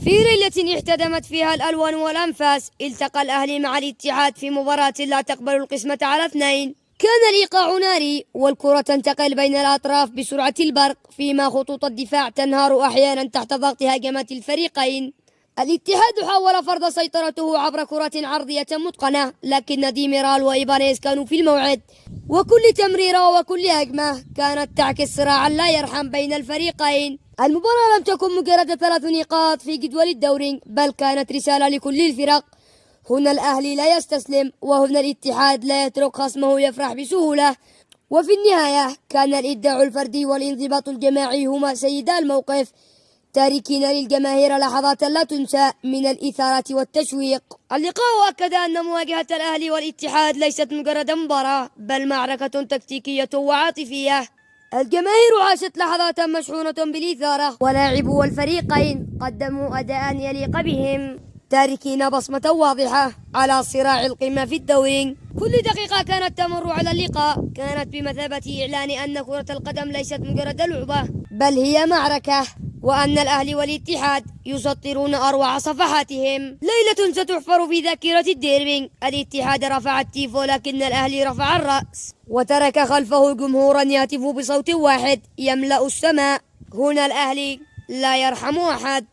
في ليلة احتدمت فيها الألوان والأنفاس، التقى الأهلي مع الاتحاد في مباراة لا تقبل القسمة على اثنين. كان الإيقاع ناري، والكرة تنتقل بين الأطراف بسرعة البرق، فيما خطوط الدفاع تنهار أحيانا تحت ضغط هجمات الفريقين. الاتحاد حاول فرض سيطرته عبر كرة عرضية متقنة، لكن ديميرال وإيبانيز كانوا في الموعد، وكل تمريرة وكل هجمة كانت تعكس صراعا لا يرحم بين الفريقين. المباراة لم تكن مجرد 3 نقاط في جدول الدوري، بل كانت رسالة لكل الفرق. هنا الأهلي لا يستسلم، وهنا الاتحاد لا يترك خصمه يفرح بسهولة. وفي النهاية كان الإبداع الفردي والانضباط الجماعي هما سيدا الموقف، تاركين للجماهير لحظات لا تنسى من الإثارة والتشويق. اللقاء أكد أن مواجهة الأهلي والاتحاد ليست مجرد مباراة، بل معركة تكتيكية وعاطفية. الجماهير عاشت لحظات مشحونة بالإثارة، ولاعبو الفريقين قدموا أداء يليق بهم، تاركين بصمة واضحة على صراع القمة في الدوري. كل دقيقة كانت تمر على اللقاء كانت بمثابة إعلان أن كرة القدم ليست مجرد لعبة، بل هي معركة، وأن الأهلي والاتحاد يسطرون أروع صفحاتهم. ليلة ستحفر في ذاكرة الديربي، الاتحاد رفع التيفو لكن الأهلي رفع الرأس، وترك خلفه جمهورا يهتف بصوت واحد يملأ السماء. هنا الأهلي لا يرحم أحد.